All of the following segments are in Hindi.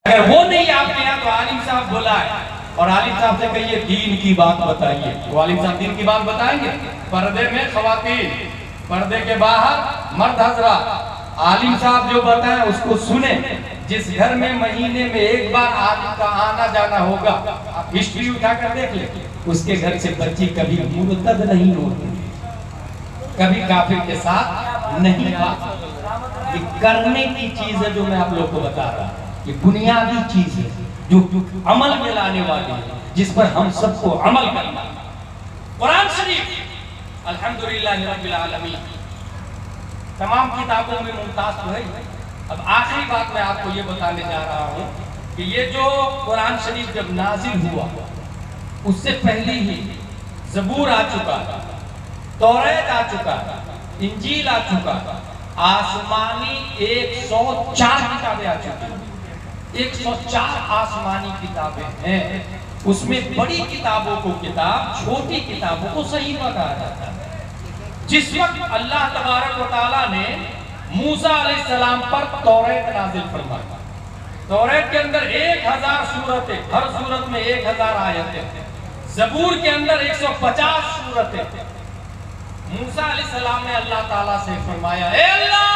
अगर वो नहीं आपके यहाँ तो आलिम साहब बुलाए और आलिम साहब से कहिए दीन की बात बताइए, तो आलिम साहब दीन की बात बताएंगे। पर्दे में खवातीन, पर्दे के बाहर मर्द हजरा, आलिम साहब जो बताएं उसको सुने। जिस घर में महीने में एक बार आलिम का आना जाना होगा, आप हिस्ट्री उठाकर देख ले, उसके घर से बच्ची कभी मुर्तद नहीं होती, कभी काफिर के साथ नहीं खाती। ये करने की चीज है जो मैं आप लोग को बता रहा हूँ। ये बुनियादी चीज है जो अमल में लाने वाली है, जिस पर हम सबको अमल करना। कुरान शरीफ अल्हम्दुलिल्लाह रब्बिल आलमीन तमाम किताबों में मुमताज तो है। अब आखिरी बात मैं आपको ये बताने जा रहा हूँ कि ये जो कुरान शरीफ जब नाजिल हुआ उससे पहले ही ज़बूर आ चुका, तौरात आ चुका, इंजील आ चुका, आसमानी 104 किताबें आ चुकी। 104 आसमानी किताबें हैं। उसमें बड़ी किताबों को किताब, छोटी किताबों को सहीफा कहा जाता है। जिस वक्त अल्लाह तबारक व तआला ने मूसा अलैहिस्सलाम पर तौरात नाज़िल फरमाया, तौरात के अंदर 1000 सूरतें, हर सूरत में 1000 आयतें, ज़बूर के अंदर 150 सूरतें। मूसा अलैहिस्सलाम ने अल्लाह ताला से फरमाया, ए अल्लाह,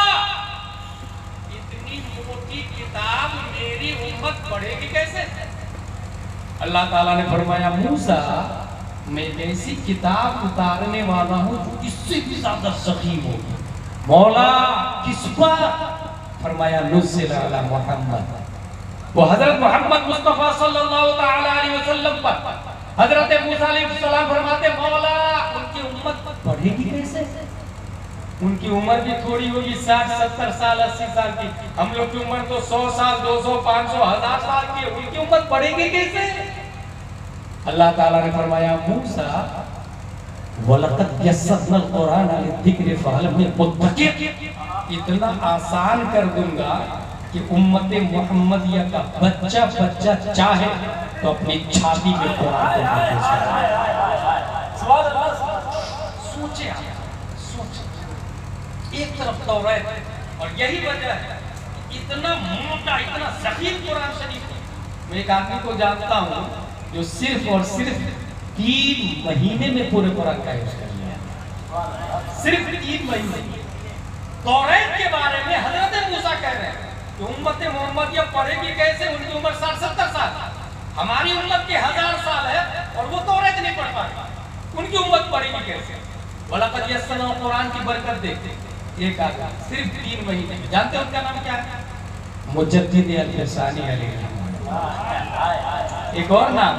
इतनी मोटी किताब मेरी उम्मत पढ़ेगी कैसे? अल्लाह ताला ने फरमाया, मूसा, मैं ऐसी किताब उतारने वाला हूँ जो इससे भी ज्यादा सखी हो। मौला किस पर? फरमाया, नुज़्ज़िल अला मुहम्मद, वो हजरत मोहम्मद मुस्तफा सल्लल्लाहु तआला अलैहि वसल्लम पर। हजरत मूसा अलैहिस्सलाम फरमाते, मौला उनकी उम्मत पढ़ेगी कैसे? उनकी उम्र भी थोड़ी होगी, 60, 70 साल, 80 साल की। हम लोग की उम्र तो 100 साल, 200, 500, 1000 साल की है। उनकी उम्र पढ़ेगी कैसे? अल्लाह ताला ने फरमाया, मूसा वलक़द यस्सरनल कुरान लिज़िक्र फहल मिन मुद्दकिर, इतना आसान कर दूंगा कि उम्मत मुहम्मदिया का बच्चा बच्चा चाहे तो अपनी छाती में कुरान को महफूज करे। सोचे, एक तरफ तौरात, और यही वजह है इतना मोटा, इतना ज़ख़ीर कुरान शरीफ। मैं एक आदमी को जानता हूँ जो सिर्फ और सिर्फ 3 महीने में पूरे कुरान का हिफ्ज़ कर लिया, सिर्फ 3 महीने। तौरात के बारे में हजरत मूसा कह रहे हैं कि उम्मत मोहम्मदिया पढ़ेगी कैसे? उनकी उम्र 60-70 साल, हमारी उम्मत के 1000 साल है और वो तौरात नहीं पढ़ पाए, उनकी उम्मत पढ़ेगी कैसे? वलक़द यस्सरनल कुरान की बरकत देखते एक आदमी सिर्फ 3 महीने में। जानते हैं उनका नाम क्या है? मुजद्दिद अल-फ़सानी अलैहि। एक और नाम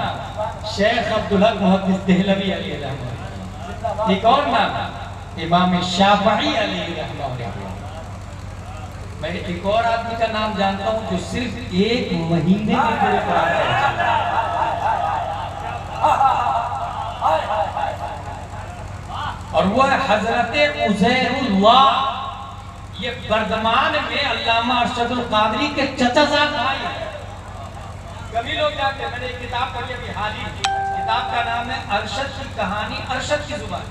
शेख अब्दुल हक मुहद्दिस देहलवी अलैहि। एक और नाम इमाम शाफ़िई अलैहि। मैं एक और आदमी का नाम जानता हूँ जो सिर्फ 1 महीने में पूरे कुरान का और वो है हजरत उज़ैरुल्लाह। ये बर्दमान में अल्लामा अरशदुल क़ादरी के चचाजाद भाई हैं। कभी लोग जानते हैं, मैंने एक किताब पढ़ी अभी हाल ही, किताब का नाम है अरशद की कहानी, अरशद की जुबान।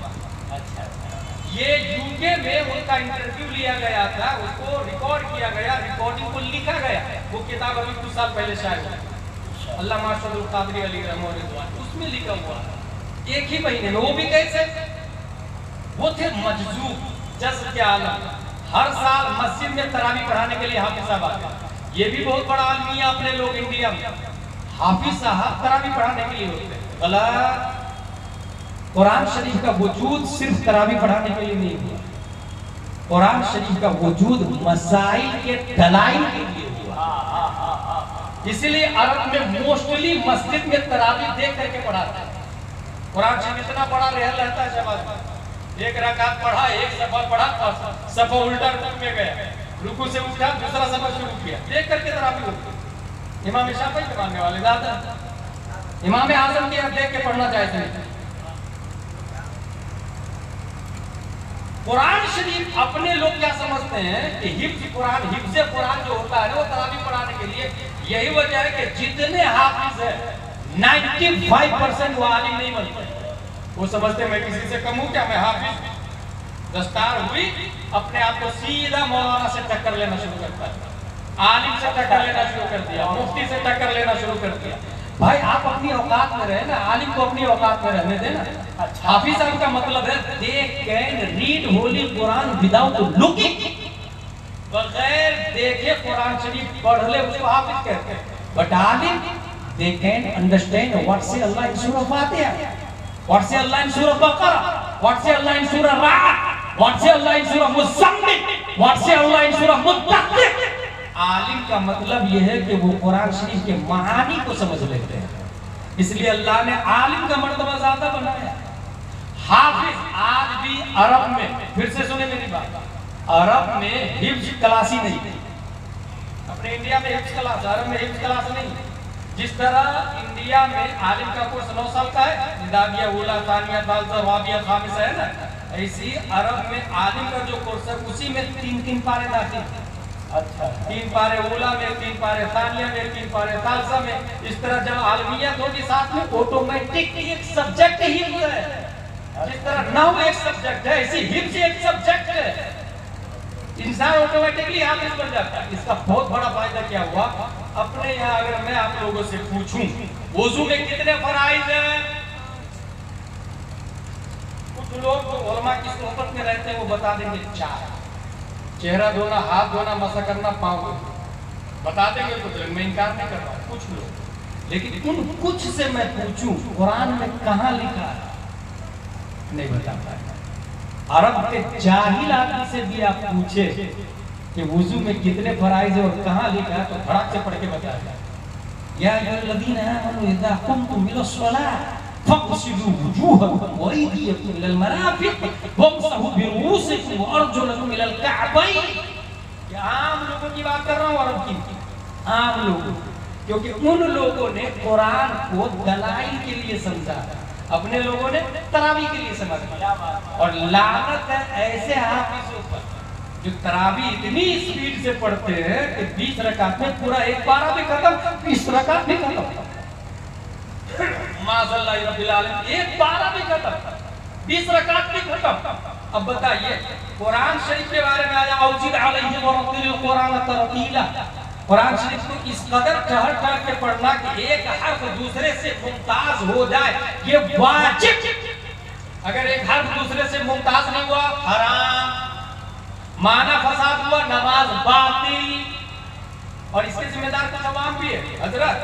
ये यूके में उनका इंटरव्यू लिया गया था, उसको रिकॉर्ड किया गया, रिकॉर्डिंग को लिखा गया। वो किताब अभी कुछ साल पहले शायद हुई, अल्लामा अरशदुल क़ादरी अलैहि रहमतुल्लाह, उसमें लिखा हुआ है 1 ही महीने में। वो भी कैसे? वो थे मजजूब, जज्ब के आलम। हर साल मस्जिद में तरावी पढ़ाने के लिए हाफिज साहब आते। ये भी बहुत बड़ा आदमी है अपने लोग इंडिया में, हाफिज साहब तरावी पढ़ाने के लिए होते हैं। गलत। कुरान शरीफ का वजूद सिर्फ तरावी पढ़ाने के लिए नहीं हुआ, कुरान शरीफ का वजूद मसाइल के दलाइल के लिए हुआ। इसलिए अरब में मोस्टली मस्जिद में तरावी देख करके पढ़ाते हैं। कुरान शरीफ इतना बड़ा रेहल रहता है, जब एक रकात पढ़ा, एक सफा पढ़ा, सफा उल्टा रुकू में गया, रुकू से उठा, दूसरा सफा शुरू किया, देख करके तरावी होती। इमाम शाफिई के मानने वाले ज्यादा, इमाम आजम के देख के पढ़ना चाहते हैं। कुरान शरीफ अपने लोग क्या समझते हैं कि हिफ्ज़ कुरान, हिफ्ज़ कुरान जो होता है वो तरावी पढ़ाने के लिए। यही वजह है कि जितने हाफिज है 95% वो आलिम नहीं बनते। वो समझते मैं किसी से कम हूँ क्या, मैं हाफिज। दस्तार हुई, अपने आप को सीधा मौलाना से टक्कर लेना शुरू करता है। आलिम से टक्कर लेना शुरू कर दिया, मुफ्ती से टक्कर लेना शुरू कर दिया। भाई आप अपनी औकात में रहे ना, आलिम को अपनी औकात में रहने देना। हाफिज साहब का मतलब है they can read Holi Quran without looking, बगैर देखे कुरान शरीफ पढ़ ले उसको हाफिज कहते हैं। बट आलिम दे कैन अंडरस्टैंड व्हाट से अल्लाह इन सूरह फातिहा, व्हाट से अल्लाह इन सूरह बकरा, व्हाट से अल्लाह इन सूरह राअद, व्हाट से अल्लाह इन सूरह मुज़म्मिल, व्हाट से अल्लाह इन सूरह मुद्दस्सिर। आलिम का मतलब यह है कि वो कुरान शरीफ के मानी को समझ लेते हैं, इसलिए अल्लाह ने आलिम का मर्तबा ज्यादा बनाया। हाफिज आज भी अरब में, फिर से सुने मेरी बात, अरब में हिफ्ज क्लास ही नहीं थी। अपने इंडिया में हिफ्ज क्लास, अरब में हिफ्ज क्लास नहीं। जिस तरह इंडिया में आलिम का कोर्स 9 साल का है, निदाबिया, उला, तानिया, तालसा, वाबिया, खामिसा है ना, ऐसी अरब में आलिम का जो कोर्स है उसी में 3-3 पारे दाखिल। अच्छा, 3 पारे उला में, 3 पारे तानिया में, 3 पारे तालसा में। इस तरह जब आलमियत होगी साथ में ऑटोमेटिक एक सब्जेक्ट ही है। जिस तरह नाउ एक सब्जेक्ट है, ऐसी हिफ्ज एक सब्जेक्ट है, इंसान ऑटोमेटिकली हाफिज बन जाता है। इसका बहुत बड़ा फायदा क्या हुआ, अपने यहाँ अगर मैं आप लोगों से पूछूं वुजू में कितने फराइज हैं, कुछ लोग तो उलमा की सोहबत में रहते हैं वो बता देंगे 4, चेहरा धोना, हाथ धोना, मसा करना, पाँव बता देंगे कुछ लोग, मैं इनकार नहीं कर रहा हूँ कुछ लोग। लेकिन उन कुछ से मैं पूछूं कुरान में कहाँ लिखा है, नहीं बता पाएगा। अरब के जाहिल आदमी से भी आप पूछे कि वुजू में कितने फराइज है और कहाँ लिखा है तो धड़क से पढ़ के बता देगा। या अय्युहल्लज़ीना आमनू इज़ा कुमतुम इलस्सलाह फग़सिलू वुजूहकुम व अयदियकुम इलल मराफ़िक़ वम्सहू बिरुऊसिकुम व अर्जुलकुम इलल कअबैन। ये आम लोगों की बात कर रहा हूँ, अरब की आम लोगों, क्योंकि उन लोगों ने कुरान को दलाइल के लिए समझा, अपने लोगों ने तरावी के लिए समझा। और लानत है ऐसे हाफिज़ों पर जो तरावी इतनी स्पीड से पढ़ते हैं कि 20 रकात में पूरा एक पारा भी खत्म, 20 रकात भी खत्म, माज़अल्लाह रब्बिल आलमीन, एक पारा भी खत्म, 20 रकात भी खत्म। अब बताइए कुरान शरीफ के बारे में आया औजिद अलैहि व रत्तिल कुरान तरतीला। कुरान शरीफ को इस कदर ठहर के पढ़ना कि एक हर्फ दूसरे से मुमताज हो जाए, ये वाजिब। अगर एक हर्फ दूसरे से मुमताज नहीं हुआ हराम, माना फसाद हुआ, नमाज बातिल। और इसके जिम्मेदार कुछ अवाम भी है। हजरत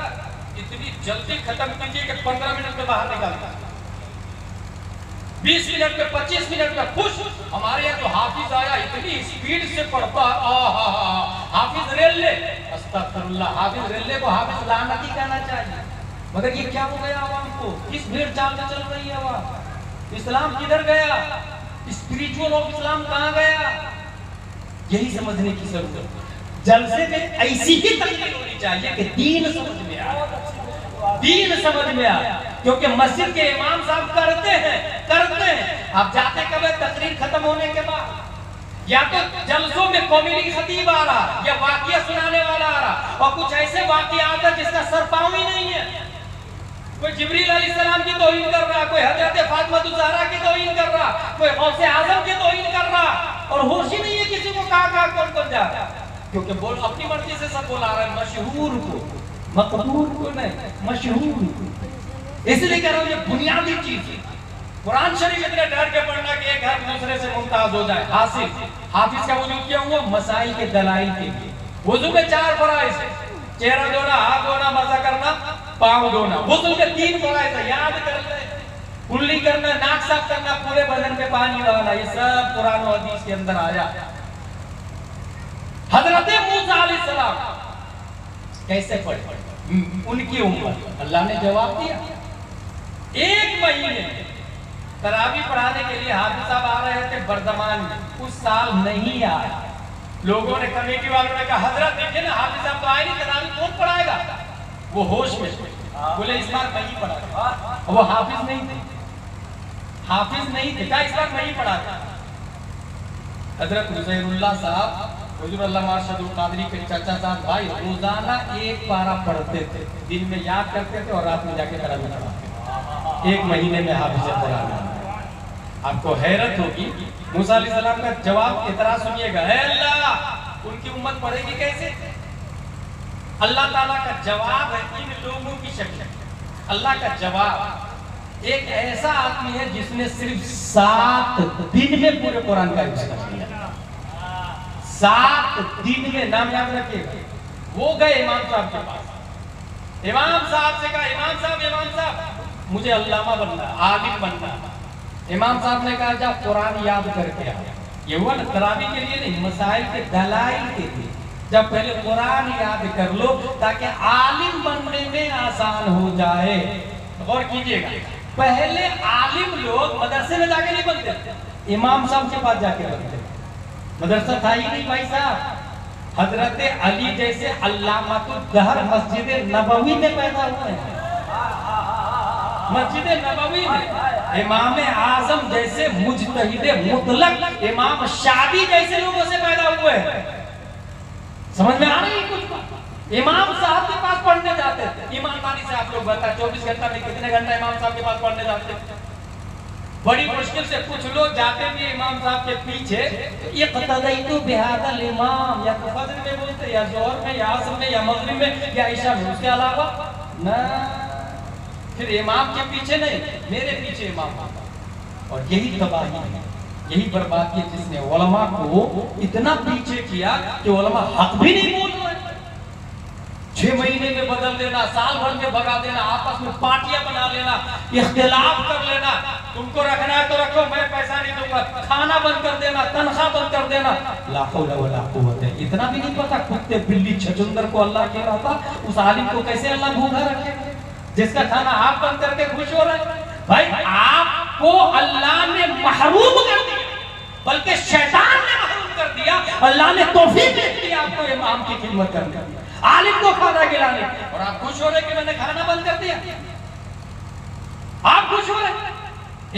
इतनी जल्दी खत्म कीजिए कि 15 मिनट में बाहर निकालता, 20 मिनट में, 25 मिनट में खुश। हमारे यहाँ जो हाफिज आया इतनी स्पीड से पढ़ता, हाफिज रेल्ले, अस्तगफिरुल्लाह, हाफिज रेल्ले को हाफिज लानती कहना चाहिए। मगर ये क्या हो गया आवाम को, किस भीड़ चाल में चल रही है आवाम, इस्लाम किधर गया, स्पिरिचुअल ऑफ इस्लाम कहाँ गया, यही समझने की जरूरत है। जलसे में ऐसी ही तकलीफ होनी चाहिए कि दीन समझ में आए, दीन समझ में आए। क्योंकि मस्जिद के इमाम साहब करते हैं। आप जाते कब है तकरीर खत्म होने के बाद, या तो जलसों में कॉमेडी खतीब आ रहा या वाकया सुनाने वाला आ रहा, और कुछ ऐसे वाकया आता है जिसका सर पाँव ही नहीं है। कोई जिब्रील अलैहिस्सलाम की तौहीन कर रहा, कोई हजरत फातिमा ज़हरा की तौहीन कर रहा, कोई गौसे आजम की तौहीन कर रहा, और होश ही नहीं है किसी को कहाँ कौन जा रहा। क्योंकि बोल अपनी मर्जी से सब बोला रहा है, मशहूर को, मकबूल को नहीं, मशहूर को। इसलिए कह रहा हूँ ये बुनियादी चीज है। कुरान शरीफ इतने डर के पढ़ना कि एक हर दूसरे से मुमताज हो जाए। हाफिज का वजू किया हुआ मसाइल के दलाइल के लिए। वजू में 4 फराइज है, चेहरा धोना, हाथ धोना, मसा करना, पाँव धोना। वजू में 3 फराइज है, याद कर ले, कुल्ली करना, नाक साफ करना, पूरे बदन में पानी लगाना, ये सब कुरान और हदीस के अंदर आया। हजरत मूसा अलैहिस्सलाम कैसे पढ़े, उनकी उम्र, अल्लाह ने जवाब दिया। 1 महीने तरावी पढ़ाने के लिए हाफिज साहब आ रहे थे बर्दमान में, उस साल नहीं आया। लोगों ने, कमेटी वालों ने कहा हजरत देखिए ना हाफिज साहब तो आए नहीं, तरावी कौन पढ़ाएगा। वो होश में बोले इस बार मैं ही पढ़ा, वो हाफिज नहीं थे, हाफिज नहीं थे, क्या इस बार मैं ही पढ़ाता। हजरत हुसैनुल्लाह साहब हुजूर अल्लामा अरशदुल कादरी के चाचा साहब भाई रोजाना 1 पारा पढ़ते थे, दिन में याद करते थे और रात में जाके तरावी पढ़ाते। 1 महीने में हाफिज कुरान। आपको हैरत होगी, मूसा अलैहिस्सलाम का जवाब इतना सुनिएगा, है अल्लाह उनकी उम्मत पढ़ेगी कैसे, अल्लाह ताला का जवाब है इन लोगों की शक्ल। अल्लाह का जवाब एक ऐसा आदमी है जिसने सिर्फ 7 दिन में पूरे कुरान का यूज कर लिया। 7 दिन में, नाम याद रखिएगा। वो गए इमाम साहब के पास, इमाम साहब से कहा इमाम साहब मुझे अल्लामा बनना, आलिम बनना। इमाम साहब ने कहा जाओ कुरान याद करके आओ। ये हुआ ना तरावी के लिए नहीं, मसाइल के दलाइल के लिए। जब पहले कुरान याद कर लो ताकि आलिम बनने में आसान हो जाए। गौर कीजिएगा, पहले आलिम लोग मदरसे में जाके नहीं बनते, इमाम साहब के पास जाके बनते। मदरसा था ही नहीं भाई साहब। हजरत अली जैसे अल्लामातुल दहर मस्जिद नबवी में पैदा हुए हैं। मस्जिद नबवी में इमाम आजम जैसे मुजतहिद मुतलक इमाम शादी जैसे लोगों से पैदा हुए हैं। समझ में आ रही है कुछ? इमाम साहब के पास पढ़ने जाते थे। ईमानदारी से आप लोग बताएं 24 घंटा में कितने घंटा इमाम साहब के पास पढ़ने जाते थे? बड़ी मुश्किल से कुछ लोग जाते भी इमाम साहब के पीछे। ये इक़्तदईतु बिहादल इमाम, या तो फज्र में बोलते, या ज़ोहर में, या असर में, या मगरिब में, या इशा में। उसके अलावा ना, फिर इमाम के पीछे नहीं, मेरे पीछे इमाम। और यही तबाही है, यही बर्बादी है जिसने उलमा को इतना पीछे किया कि उलमा हक भी नहीं बोल रहे। 6 महीने में बदल देना, साल भर में भगा देना, आपस में पार्टियां बना लेना, इख्तिलाफ कर लेना। तुमको रखना है तो रखो, मैं पैसा नहीं दूंगा। खाना बंद कर देना, तनख्वाह बंद कर देना। ला हौला वला कुव्वत। इतना भी नहीं पता कुत्ते बिल्ली छछुंदर को अल्लाह खिलाता, उस आलिम को कैसे अल्लाह भूखा रखे जिसका खाना आप बंद करके खुश हो रहे हैं। भाई आपको अल्लाह ने महरूम कर दिया, बल्कि शैतान ने महरूम कर दिया। अल्लाह ने तौफीक दे दी आपको इमाम की खिदमत करने की, आलिम को खाना खिलाने, और आप खुश हो रहे कि मैंने खाना बंद कर दिया। आप खुश हो रहे।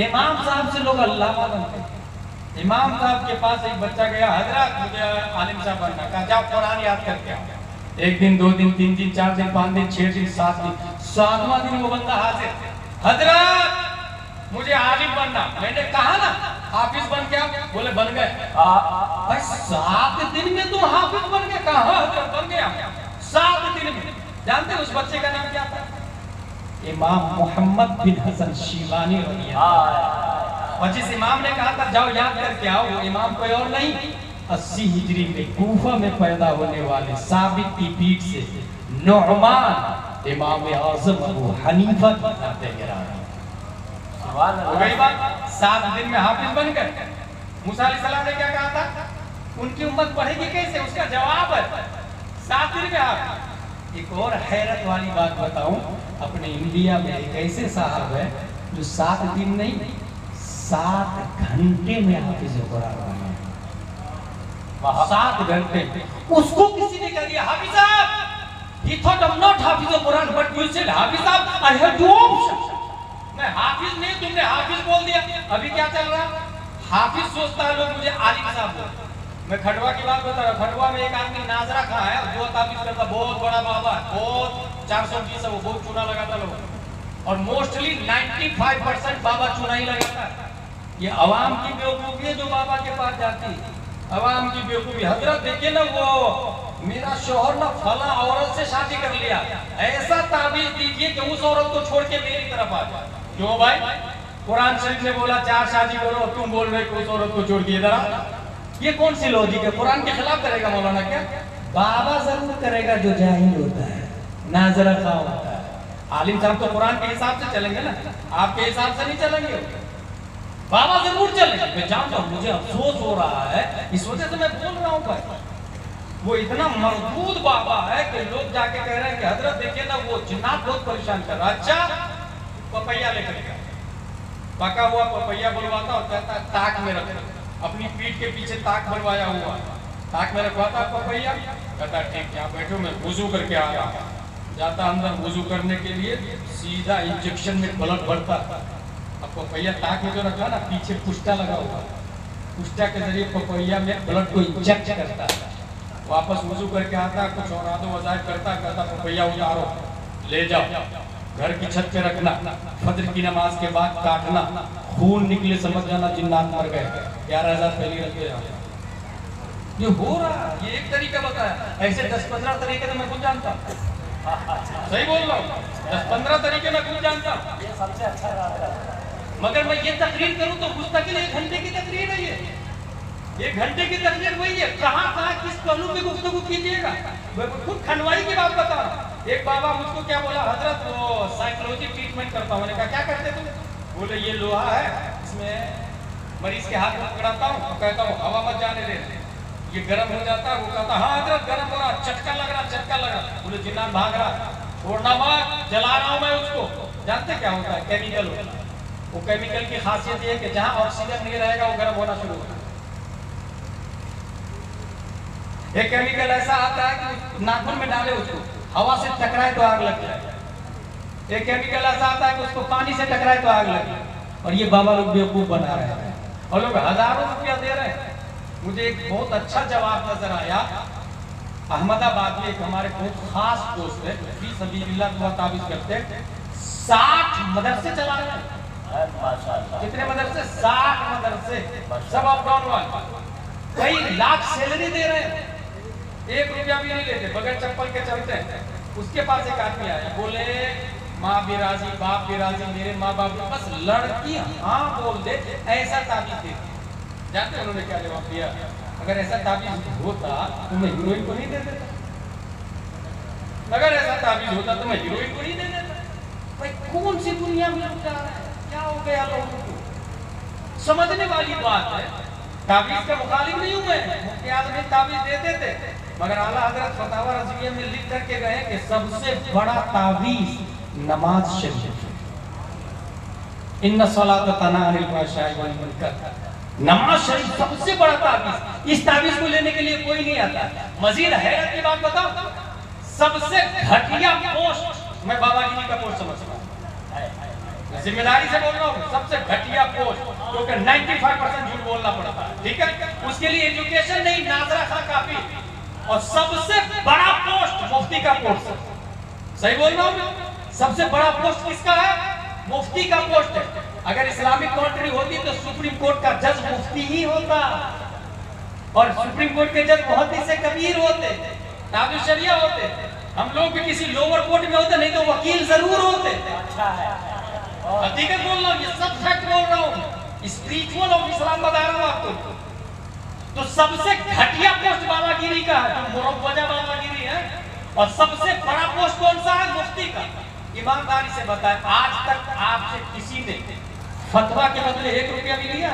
इमाम साहब से लोग अल्लामा बनते। इमाम साहब के पास एक बच्चा गया, हजरत मुझे आलिम साहब बनना। कहा जाओ कुरान याद करके आओ। 1 दिन 2 दिन 3 दिन 4 दिन 5 दिन 6 दिन 7 दिन, 7वां दिन वो बंदा हाजिर, हजरत मुझे आलिम बनना। मैंने कहा ना हाफिज बन के आओ। बोले बन गए। भाई 7 दिन में तुम हाफिज बन गए? कहा हजरत बन गया 7 दिन में। जानते उस बच्चे का नाम क्या था? इमाम मोहम्मद बिन हसन शीबानी। और जिस इमाम ने कहा था जाओ याद करके आओ, वो इमाम कोई और नहीं, 80 हिजरी में कूफा में पैदा होने वाले साबित की पीठ से नुअमान इमाम आज़म अबू हनीफा की जाते गिराए। हो गई बात। 7 दिन में हाफिज बन गए। मूसा अलैहिस्सलाम ने क्या कहा था? उनकी उम्मत पढ़ेगी कैसे? उसका जवाब है 7 दिन में हाफिज। एक और हैरत वाली बात बताऊं, अपने इंडिया में एक ऐसे साहब है जो 7 दिन नहीं 7 घंटे में हाफिज कुरान बने। 7 घंटे। उसको किसी ने कह दिया हाफिज साहब, he thought I'm not हाफिज कुरान but you said हाफिज साहब, I have 2 options। मैं हाफिज नहीं, तुमने हाफिज बोल दिया। अभी क्या चल रहा? हाफिज सोचता है लोग मुझे आलिम साहब बोलते। मैं खंडवा की बात बता रहा हूँ। खंडवा में एक आदमी नाजरा खां है, जो ताबीज करता, बहुत बड़ा बाबा, बहुत 420 है, वो बहुत चूना लगाता लोग। और मोस्टली 95% बाबा चूना ही लगाता है। ये अवाम की बेवकूफी है जो बाबा के पास जाती है। अवाम की बेवकूफी। हजरत देखिए ना, वो मेरा शौहर ना फला औरत से शादी कर लिया, ऐसा ताबीज दीजिए कि उस औरत को छोड़ के मेरी तरफ आ जाए। क्यों भाई? कुरान शरीफ ने बोला 4 शादी करो, तुम बोल रहे हो उस औरत को छोड़ के इधर आ। ये कौन सी लॉजिक है? कुरान के खिलाफ करेगा मौलाना क्या? बाबा जरूर करेगा जो जाहिल होता है, नाजरा खां होता है। आलिम साहब तो कुरान के हिसाब से चलेंगे ना, आपके हिसाब से नहीं चलेंगे। बाबा जरूर चलेंगे। मैं जानता हूँ, मुझे अफसोस हो रहा है, इस वजह से मैं बोल रहा हूँ भाई। वो इतना मरदूद बाबा है कि लोग जाके कह रहे हैं कि हजरत देखिए ना, वो जिन्नात बहुत परेशान कर रहा। अच्छा, पपैया लेकर गया, पका हुआ पपैया बुलवाता और कहता है ताक में रखो। अपनी पीठ के पीछे ताक बनवाया हुआ, ताक में रखवाता पपैया। कहता ठीक है बैठो, मैं वुजू करके आ रहा हूँ। जाता अंदर वुजू करने के लिए, सीधा इंजेक्शन में ब्लड भरता। अब पपैया ताक में जो रखा ना, पीछे पुष्टा लगा हुआ, पुष्टा के जरिए पपैया में ब्लड को इंजेक्ट करता है। वापस वुजू करके आता, कुछ और आदो वजायत करता, कहता पपैया उतारो ले जाओ, घर की छत पे रखना, फजर की नमाज के बाद काटना, खून निकले समझ जाना जिन्नात मर गए। 11,000 पहले रख के जाओ। ये हो रहा, ये एक तरीका बताया, ऐसे 10-15 तरीके तो मैं खुद जानता हूँ। सही बोल रहा हूँ, 10-15 तरीके मैं खुद जानता हूँ। ये सबसे अच्छा है। मगर मैं ये तकरीर करूँ तो मुस्तकिल 1 घंटे की तकरीर है ये। 1 घंटे की तकरीर वही है, कहाँ कहाँ किस पहलू पे गुफ्तगू कीजिएगा। मैं खुद खनवाई की बात बता रहा हूँ। एक बाबा मुझको क्या बोला, हजरत वो साइकोलॉजी ट्रीटमेंट करता हूँ। मैंने कहा क्या करते तुम? बोले ये लोहा है, इसमें मरीज के हाथ में पकड़ाता हूँ, कहता हूँ हवा मत जाने दे, ये गर्म हो जाता है। वो कहता हाँ हजरत गर्म हो रहा, चटका लग रहा, चटका लग रहा। बोले जिन्नात भाग रहा, छोड़ना मत, जला रहा हूँ मैं उसको। जानते क्या होता है? केमिकल होता है। वो केमिकल की खासियत ये है कि जहां ऑक्सीजन नहीं रहेगा वो गर्म होना शुरू होगा। एक केमिकल ऐसा आता है कि नाखून में डाले उसको, हवा से टकराए तो आग लग जाए। एक केमिकल ऐसा आता है कि उसको पानी से टकराए तो आग लगे। और ये बाबा लोग बेवकूफ बना रहे हैं और लोग हजारों रुपया दे रहे हैं। मुझे एक बहुत अच्छा जवाब नजर आया। अहमदाबाद में एक हमारे बहुत खास दोस्त है, ताबीज करते, 60 मदरसे चला रहे हैं। कितने मदरसे? 60 मदरसे, सब अप डाउन वाले, कई लाख सैलरी दे रहे हैं, 1 रुपया भी नहीं लेते, बगैर चप्पल के चलते हैं। उसके पास एक आदमी आया, बोले माँ भी राजी, बाप भी राजी, मेरे माँ बाप भी, बस लड़की हाँ बोल दे ऐसा ताबीज दे। जानते हैं उन्होंने क्या जवाब दिया? अगर ऐसा ताबीज होता तो मैं हीरोइन को नहीं दे देता। अगर ऐसा ताबीज होता तो मैं हीरोइन को नहीं दे देता। भाई कौन सी दुनिया में लोग जा रहे हैं? क्या हो गया लोगों को? समझने वाली बात है। ताबीज का मुखालिफ नहीं हूं मैं, मुफ्ती आजम ताबीज देते थे, मगर आला हजरत फतावा रज़विया में लिख करके गए कि सबसे बड़ा ताबीज नमाज शरीफ। इन्ना सलात तन्हा अनिल फ़हशाइ वल मुनकर, नमाज शरीफ सबसे बड़ा ताबीज। इस ताबीज को लेने के लिए कोई नहीं आता। मजीद हैरत की बात बताओ, सबसे घटिया पोस्ट, मैं बाबागिरी का पोस्ट समझता हूँ, जिम्मेदारी से बोल रहा हूँ, सबसे घटिया पोस्ट, क्योंकि 95% झूठ बोलना पड़ता है, ठीक है? उसके लिए एजुकेशन नहीं, नाजरा खा काफी। और सबसे बड़ा पोस्ट मुफ्ती का पोस्ट। सही बोल रहा हूँ? सबसे बड़ा पोस्ट किसका है? मुफ्ती का पोस्ट है। अगर इस्लामिक कंट्री होती तो सुप्रीम कोर्ट का जज मुफ्ती ही होता, और सुप्रीम कोर्ट के जज बहुत ही से कबीर होते, ताबीज शरिया होते। हम लोग भी किसी लोअर कोर्ट में होते, नहीं तो वकील जरूर होते। अच्छा है, हकीकत बोल रहा हूँ, ये सब फैक्ट बोल रहा हूँ, स्पिरिचुअल ऑफ इस्लाम बता रहा हूँ आपको। तो सबसे घटिया पोस्ट बाबागिरी का है, जो मुरव्वजा बाबागिरी है। और सबसे बड़ा पोस्ट कौन सा है? मुफ्ती का। ईमानदारी से बताएं, आज तक आपसे किसी ने फतवा के बदले 1 रुपया भी लिया?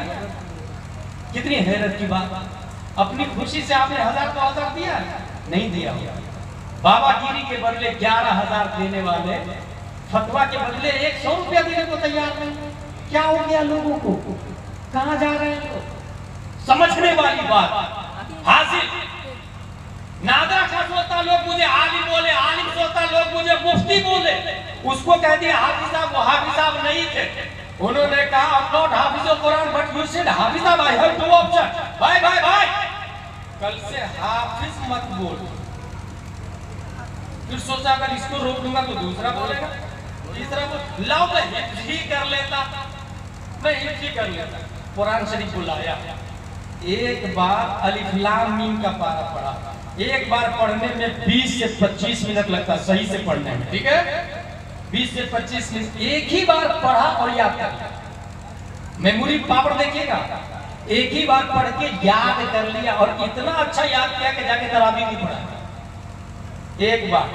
कितनी हैरत की बात। अपनी खुशी से आपने 1000-2000 दिया? नहीं दिया। बाबागिरी के बदले 11,000 देने वाले फतवा के बदले 100 रुपया देने को तैयार नहीं। क्या हो गया लोगों को? कहां जा रहे हैं लोग? समझने वाली बात। हाजिर नादरा का सोता लोग मुझे आलिम बोले, आलिम सोता लोग मुझे मुफ्ती बोले। उसको कह दिया हाफिज साहब, वो हाफिज साहब नहीं थे। उन्होंने कहा I'm not हाफिज कुरान बट यू सेड हाफिज साहब, आई हैव 2 ऑप्शन। भाई भाई भाई, कल से हाफिज मत बोल। फिर सोचा अगर इसको रोक दूंगा तो दूसरा बोलेगा, तीसरा बोल, लाओ मैं हिफ्ज ही कर लेता, मैं हिफ्ज ही कर लेता। कुरान शरीफ को लाया, एक बार अलिफ लाम मीम का पारा पढ़ा, एक बार पढ़ने में 20 से 25 मिनट लगता सही से पढ़ने में, ठीक है? 20 से 25 मिनट एक ही बार पढ़ा और याद कर लिया। मेमोरी पावर देखिएगा, एक ही बार पढ़ के याद कर लिया और इतना अच्छा याद किया कि जाके तरावी नहीं पढ़ा। एक बार,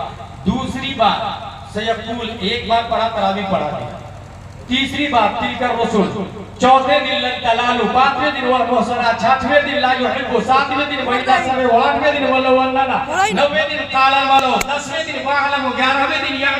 दूसरी बार सयकुल, एक बार पढ़ा तरावी पढ़ा दिया। तीसरी बार तिलकर रसूल, चौथे दिन ललालू, 5वें दिन वल मोहसना, 6वें दिन ला युहिब्बु, 7वें दिन वैदा सबे, 8वें दिन वल वन्ना, 9वें दिन काला वालो, 10वें दिन वाहलम, 11वें दिन या